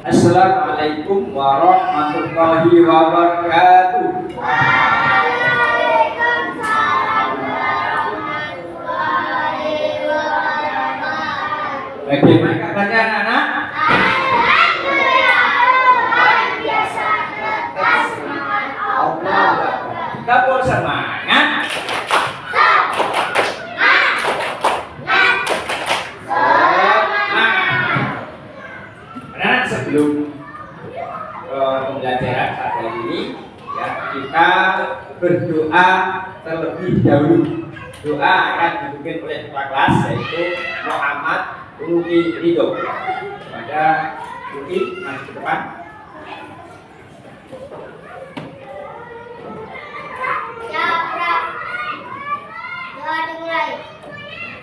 Assalamualaikum warahmatullahi wabarakatuh. Bagaimana kabarnya anak-anak? Kita pun semangat. Anak-anak, sebelum pembelajaran pada ini, ya, kita berdoa terlebih dahulu. Doa akan dipimpin oleh kepala kelas, yaitu Muhammad Ruki Ridho. Pada Ruki, maju ke depan.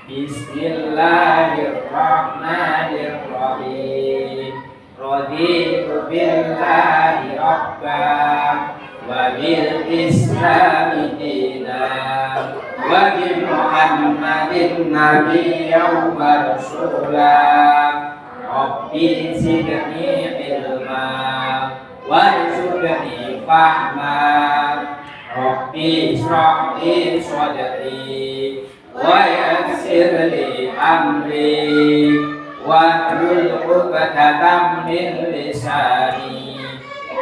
Bismillahirrahmanirrahim. Raditu billahi rabban wa bil islami dinan wa bi Muhammadin nabiyyan wa rasulan. Rabbi zidni ilma warzuqni fahma. Rabbi ishrah li sadri wa yassir li amri wahlul 'uqdatam min lisani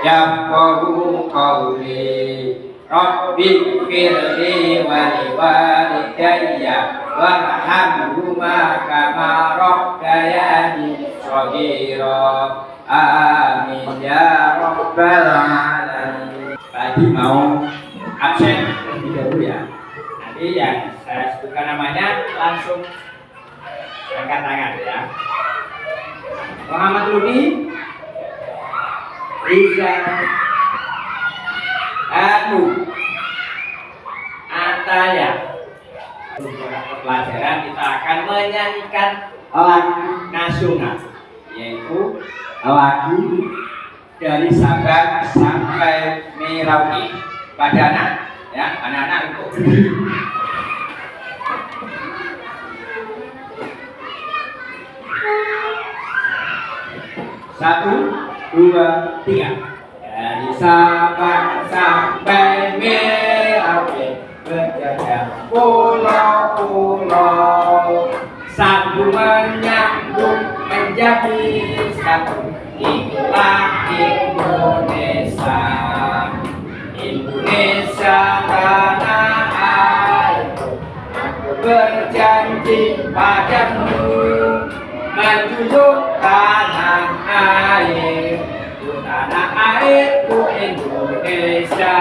yafqahu qawli. Rabbi firli wa liwalidayya warhamhuma kama rabbayani shaghira. Amin ya rabbal alamin. Tadi mau absen terlebih dahulu ya. Nanti yang saya sebutkan namanya langsung angkat tangan ya. Muhammad Rudi, Riza, Anu, Ataya. Pelajaran kita akan menyanyikan lagu nasional, yaitu lagu dari Sabang sampai Merauke. Pada anak, ya, anak-anak untuk berdiri. Satu, dua, tiga. Dari Sabang sampai Merauke berjajah pulau-pulau, sambung menyambung menjadi satu. Itulah Indonesia, Indonesia tanah airku. Aku berjanji padamu menjunjung tanah air, tanah airku Indonesia.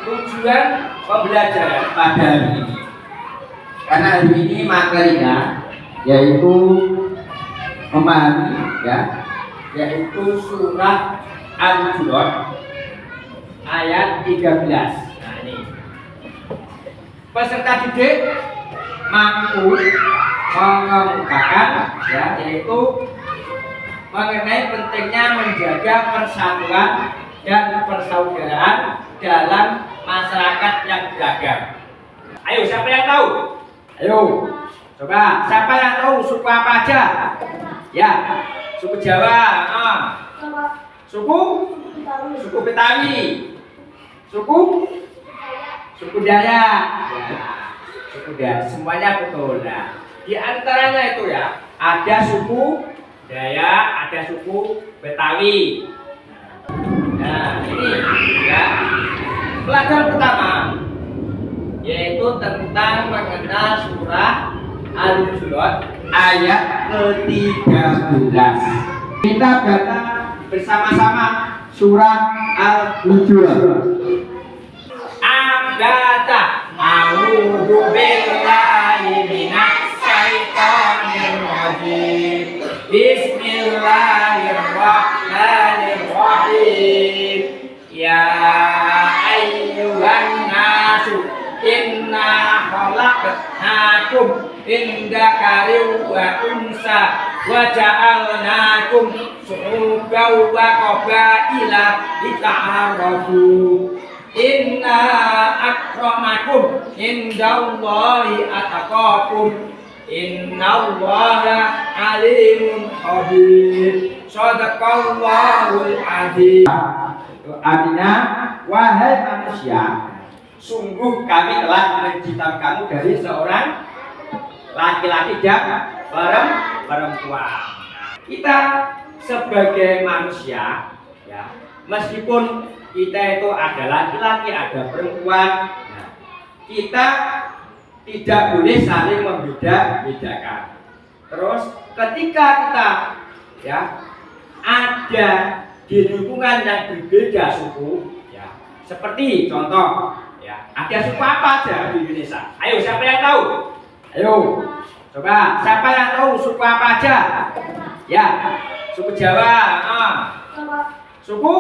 Tujuan pembelajaran pada hari ini, karena hari ini materinya yaitu memahami, ya, yaitu surah Al-Hujurat ayat 13. Nah, ini peserta didik mampu mengemukakan, ya, yaitu mengenai pentingnya menjaga persatuan dan persaudaraan dalam masyarakat yang beragam. Ayo, siapa yang tahu? Ayo, coba, siapa yang tahu suku apa aja? Ya, suku Jawa, suku Betawi, suku Dayak, ya, suku Dayak, semuanya betul. Nah, di antaranya itu ya, ada suku Dayak, ada suku Betawi. Nah, ini ya, pelajaran pertama yaitu tentang mengenal surah Al-Hujurat ayat ke-13. Kita baca bersama-sama surah Al-Hujurat. Abata a'udzu billahi minasy syaithanir rajim. Bismillahirrahmanirrahim. Ya ayyuhan nasu inna khalaqnakum min dzakarin wa unsa wa ja'alnakum syu'uban wa qabaila lita'arafu. Inna akramakum indallahi ataqakum. Innallaha alimun khabir. Shadaqallahul azim. Artinya, wahai manusia, sungguh kami telah menciptakan kamu dari seorang laki-laki dan perempuan. Kita sebagai manusia, ya, meskipun kita itu ada laki-laki, ada perempuan, nah, kita tidak boleh saling membeda-bedakan. Terus ketika kita, ya, ada di lingkungan yang berbeda suku, ya, seperti contoh, ya, ada suku apa aja di Indonesia? Ayo, siapa yang tahu? Ayo, coba siapa yang tahu suku apa aja? Ya, suku Jawa, suku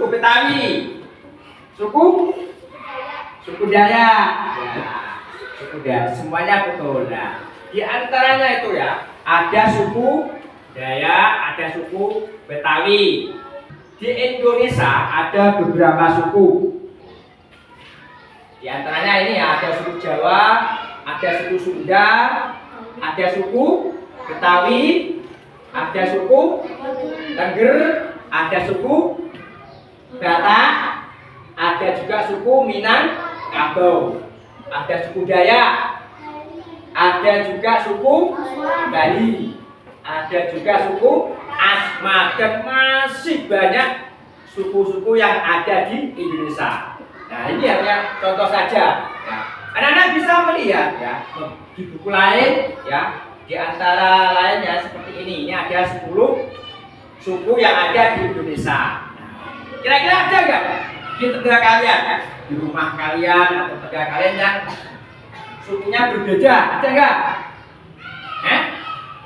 Betawi, suku Dayak, ya, suku Dayak, semuanya betul. Nah, di antaranya itu ya, ada suku Dayak, ada suku Betawi. Di Indonesia ada beberapa suku. Di antaranya ini ya, ada suku Jawa, ada suku Sunda, ada suku Betawi, ada suku Tengger, ada suku Batak, ada juga suku Minangkabau, ada suku Dayak, ada juga suku Bali, ada juga suku Asmat, dan masih banyak suku-suku yang ada di Indonesia. Nah, ini hanya contoh saja. Nah, anak-anak bisa melihat ya di buku lain, ya, di antara lainnya seperti ini. Ini ada 10 suku yang ada di Indonesia. Kira-kira ada nggak di negara kalian, ya? Di rumah kalian atau negara kalian yang sukunya berbeda? Ada nggak?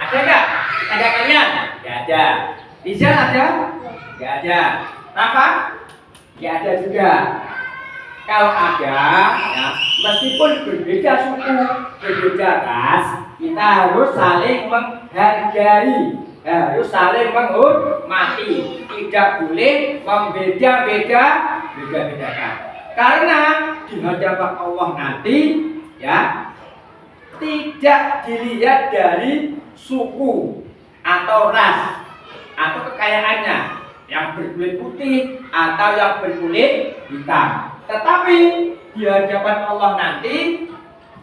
Ada nggak? Ada kalian? Nggak ada. Rizal ada? Nggak ada. Rafa? Nggak ada juga. Kalau ada, ya, meskipun berbeda suku, berbeda ras, kita harus saling menghargai, harus saling menghormati, tidak boleh membeda-bedakan. Karena di hadapan Allah nanti, ya, tidak dilihat dari suku atau ras atau kekayaannya, yang berkulit putih atau yang berkulit hitam. Tetapi di hadapan Allah nanti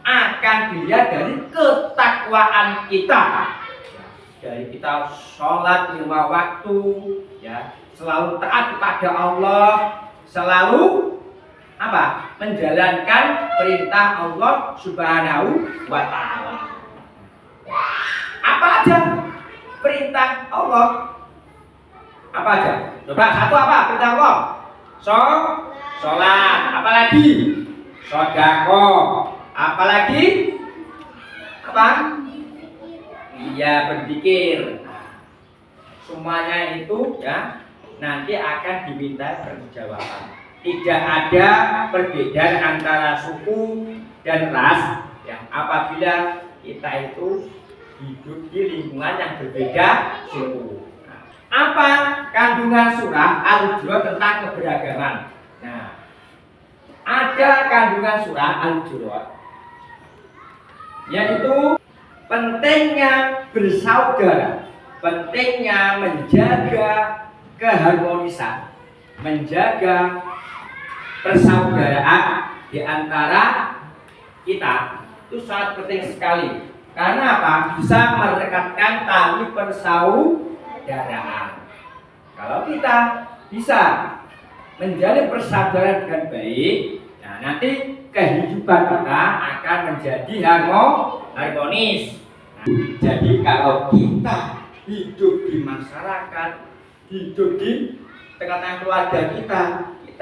akan dilihat dari ketakwaan kita, dari kita sholat 5 waktu, ya, selalu taat kepada Allah, selalu apa? Menjalankan perintah Allah Subhanahu wa Ta'ala. Apa aja perintah Allah? Apa aja? Coba satu apa perintah Allah? Sholat, apalagi sedekah, apalagi apa? Iya, berzikir. Semuanya itu ya nanti akan diminta pertanggungjawaban. Tidak ada perbedaan antara suku dan ras yang apabila kita itu hidup di lingkungan yang berbeda suku. Nah, apa kandungan surah Al-Hujurat tentang keberagaman? Nah, ada kandungan surah Al-Hujurat yaitu pentingnya bersaudara, pentingnya menjaga keharmonisan, menjaga persaudaraan di antara kita. Itu sangat penting sekali. Karena apa? Bisa merekatkan tali persaudaraan. Kalau kita bisa menjalin persaudaraan dengan baik, nah nanti kehidupan kita akan menjadi harmonis. Nah, jadi kalau kita hidup di masyarakat, hidup di tengah-tengah keluarga kita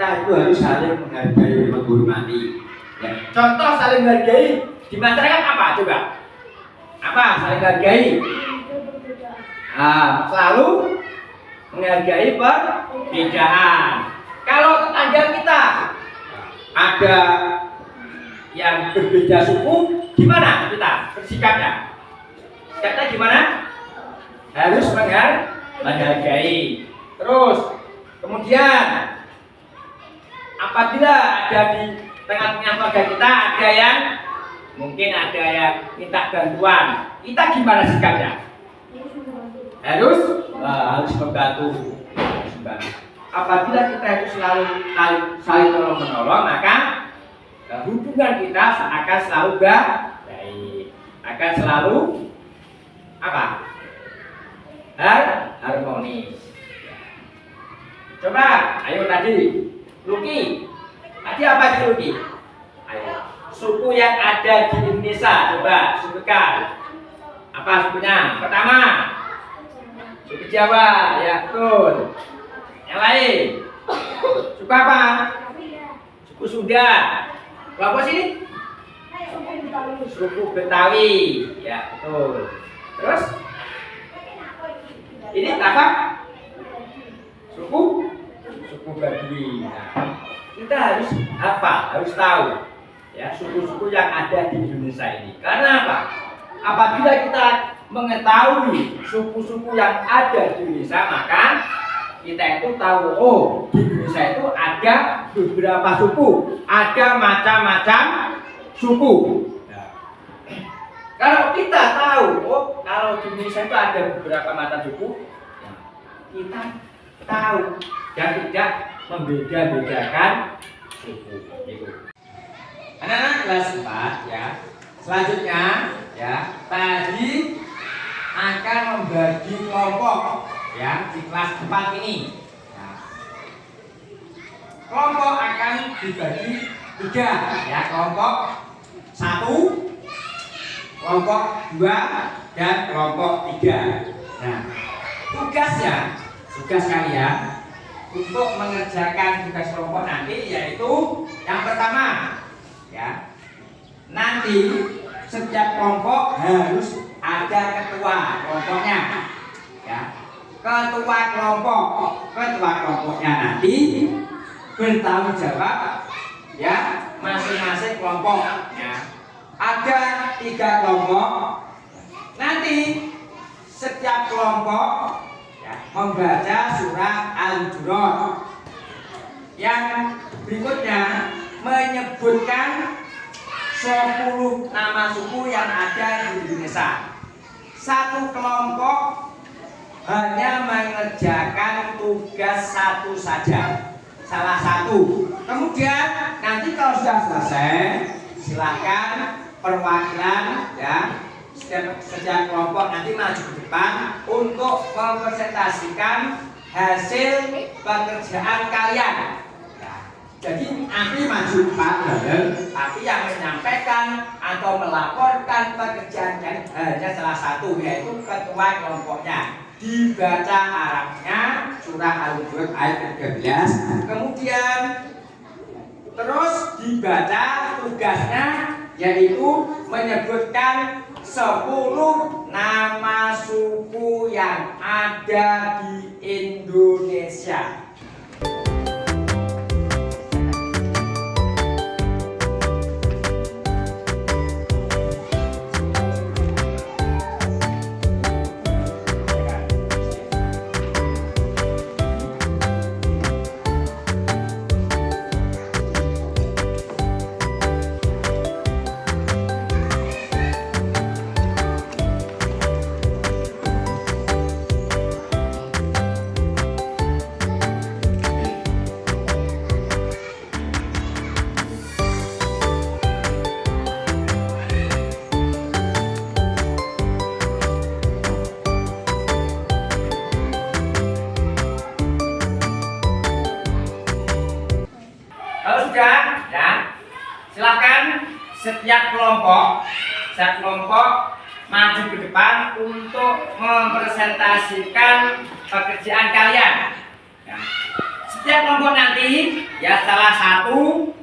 itu harus saling menghargai, menghormati. Ya. Contoh saling menghargai di masyarakat apa coba? Apa saling menghargai? Selalu menghargai perbedaan. Kalau tetangga kita ada yang berbeda suku, gimana kita bersikapnya? Sikapnya gimana? Harus menghargai. Terus kemudian apabila ada di tengah-tengah keluarga kita ada yang mungkin ada yang minta bantuan, kita gimana sikapnya? Harus membantu. Apabila kita itu selalu saling tolong menolong, maka hubungan kita akan selalu baik, akan selalu apa? Harmonis. Coba, ayo tadi, Luki. Tadi apa sih Luki? Ayo, suku yang ada di Indonesia, coba sebutkan. Apa sukunya? Pertama, suku Jawa, ya betul. Yang lain, suku apa? Suku Sunda. Kelompok sini? Suku Betawi, ya betul. Terus? Ini apa? Suku Baduy. Nah, kita harus harus tahu ya suku-suku yang ada di Indonesia ini. Karena apa? Apabila kita mengetahui suku-suku yang ada di Indonesia, maka kita itu tahu, oh di Indonesia itu ada beberapa suku, ada macam-macam suku. Nah, kalau kita tahu, oh kalau di Indonesia itu ada beberapa macam suku, kita tahu dan tidak membeda-bedakan suku itu. Anak-anak kelas 4 ya. Selanjutnya ya, tadi akan membagi kelompok ya di kelas 4 ini. Nah, kelompok akan dibagi 3 ya, kelompok 1, kelompok 2 dan kelompok 3. Nah, tugas kalian untuk mengerjakan tugas kelompok nanti yaitu yang pertama ya, nanti setiap kelompok harus ada ketua kelompoknya ya. Ketua kelompoknya nanti bertanggung jawab ya masing-masing kelompok ya. Ada 3 kelompok, nanti setiap kelompok membaca surah Al-Hujurat. Yang berikutnya menyebutkan 10 nama suku yang ada di Indonesia. Satu kelompok hanya mengerjakan tugas satu saja, salah satu. Kemudian nanti kalau sudah selesai, silakan perwakilan ya setiap kelompok nanti maju ke depan untuk mempresentasikan hasil pekerjaan kalian. Ya, jadi nanti maju bareng, tapi yang menyampaikan atau melaporkan pekerjaan kalian hanya salah satu, yaitu ketua kelompoknya. Dibaca Arabnya surah Al-Hujurat ayat 13, kemudian terus dibaca tugasnya yaitu menyebutkan 10 nama suku yang ada di Indonesia. Kalau sudah, ya, silakan setiap kelompok maju ke depan untuk mempresentasikan pekerjaan kalian. Ya. Setiap kelompok nanti, ya salah satu,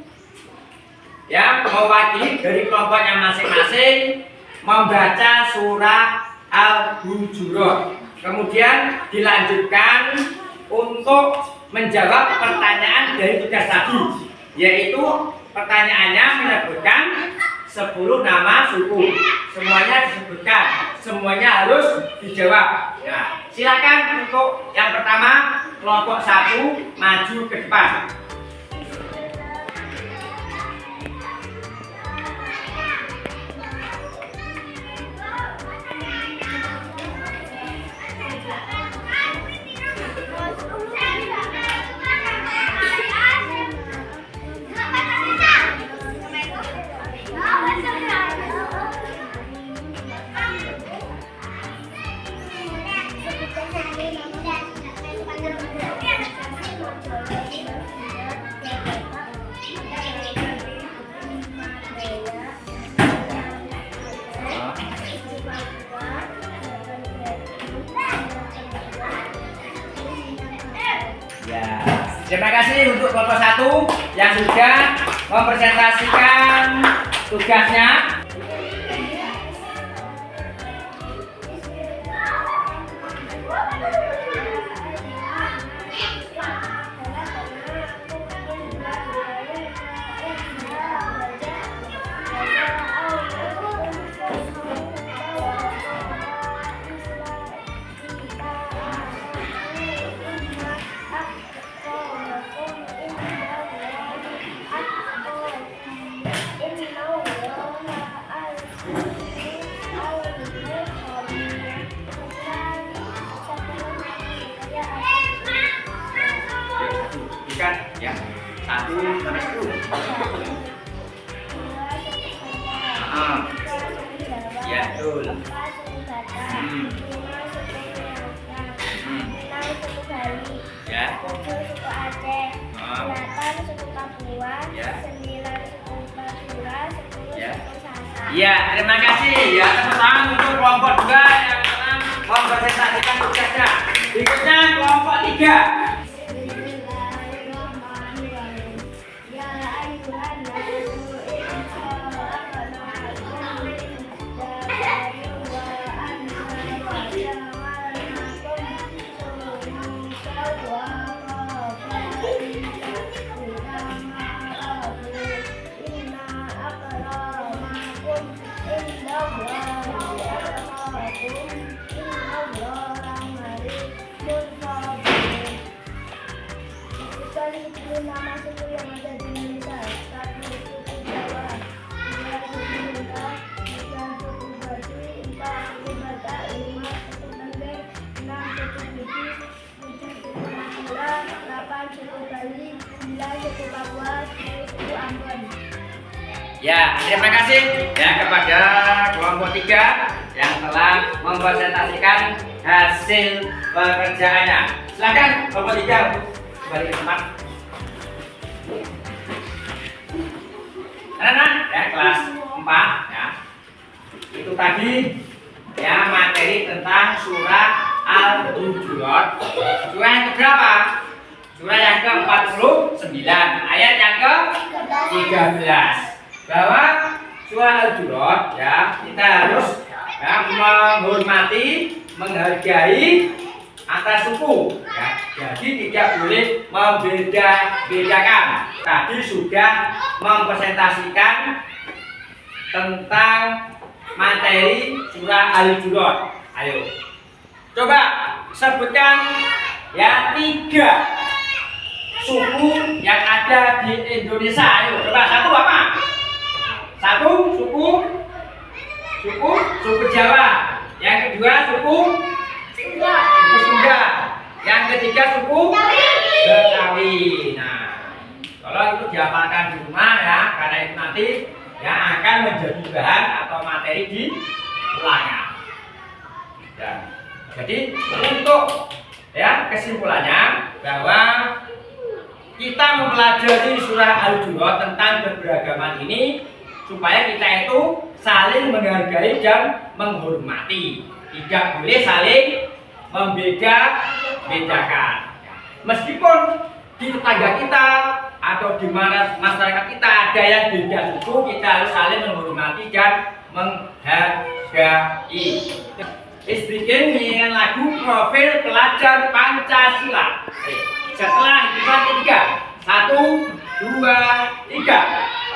ya mewakili dari kelompoknya masing-masing membaca surah Al-Hujurat. Kemudian dilanjutkan untuk menjawab pertanyaan dari tugas tadi, yaitu pertanyaannya menyebutkan 10 nama suku. Semuanya disebutkan, semuanya harus dijawab. Nah, silakan untuk yang pertama kelompok 1 maju ke depan. Terima kasih untuk kelompok 1 yang sudah mempresentasikan tugasnya. Ya, 1 sampai 10. Ya, betul. Ya. 7 suku Aceh, 8 suku Papua, Ya. 9 suku Madura, 10 Ya. suku Sasak. Ya, terima kasih ya teman-teman untuk kelompok 2 yang telah mempresentasikan tugasnya. Berikutnya kelompok 3. Nama suku yang ada di Indonesia, 1 suku Jawa, 2 suku Sunda, 3 suku Baduy, 4 suku Batak, 5 suku Tengger, 6 suku Bugis, 7 suku Madura, 8 suku Bali, 9 suku Papua, 10 suku Ambon. Ya, terima kasih ya kepada kelompok 3 yang telah mempresentasikan hasil pekerjaannya. Silakan kelompok 3 kembali ke tempat. Anak-anak ya kelas 4 ya. Itu tadi ya materi tentang surah Al-Hujurat. Surah yang keberapa? Surah yang ke-49, ayat yang ke-13. Bahwa surah Al-Hujurat ya kita harus ya, menghormati, menghargai antar suku ya. Jadi tidak boleh membeda-bedakan. Tadi sudah mempresentasikan tentang materi surah Al-Hujurat. Ayo coba sebutkan ya 3 suku yang ada di Indonesia. Ayo coba, 1 apa? 1 suku Jawa. Yang kedua suku Sunda. Yang ketiga suku Betawi. Nah, kalau itu dihafalkan di rumah ya, karena itu nanti ya akan menjadi bahan atau materi di ulangan. Ya. Jadi untuk ya kesimpulannya bahwa kita mempelajari surah Al-Hujurat tentang keberagaman ini supaya kita itu saling menghargai dan menghormati. Tidak boleh saling membeda-bedakan. Meskipun di tetangga kita atau di mana masyarakat kita ada yang beda suku, kita harus saling menghormati dan menghargai. Bikin dengan lagu profil pelajar Pancasila. Setelah hitungan ketiga, 1, 2, 3.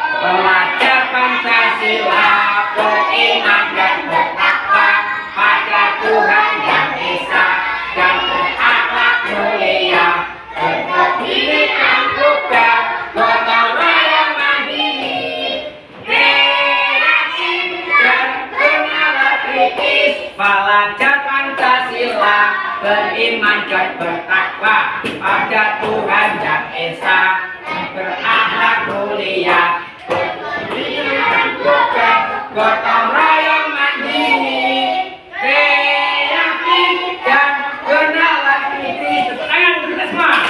Pelajar Pancasila beriman dan bertakwa pada Tuhan Yang Esa dan berakhlak mulia, berkebinekaan juga, gotong royong mandiri, kreatif dan bernalar kritis. Pelajar Pancasila beriman dan bertakwa pada Tuhan Yang Esa dan berakhlak mulia, berkebinekaan juga, gotong royong mandiri, kreatif dan bernalar kritis. Tepuk tangan untuk kita semua.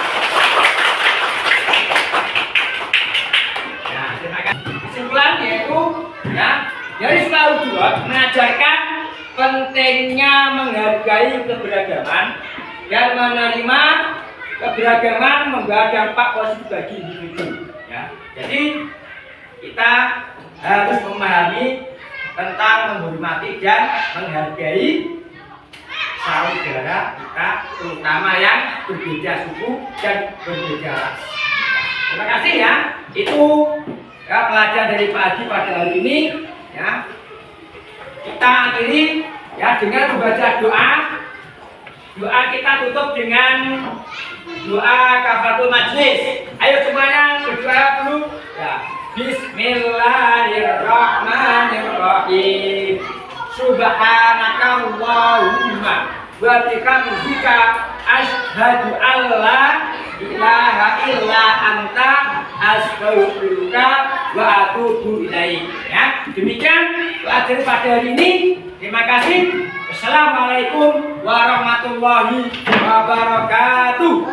Nah, terima kasih. Kesimpulan yaitu ya dari surah Al-Hujurat mengajarkan pentingnya menghargai keberagaman dan menerima keberagaman membawa dampak positif bagi individu. Ya. Jadi kita harus memahami tentang menghormati dan menghargai saudara kita, terutama yang berbeda suku dan berbeda ras. Terima kasih ya. Itu ya, pelajaran dari Pak Haji pada hari ini. Ya, kita akhiri ya dengan membaca doa. Doa kita tutup dengan doa kafaratul majlis. Ayo semuanya berdoa dulu. Ya. Bismillahirrahmanirrahim. Subhanakallahumma wa bihamdika asyhadu alla ilaha illa anta astaghfiruka wa atubu ilaik. Ya, demikian pelajaran pada hari ini. Terima kasih. Wassalamualaikum warahmatullahi wabarakatuh.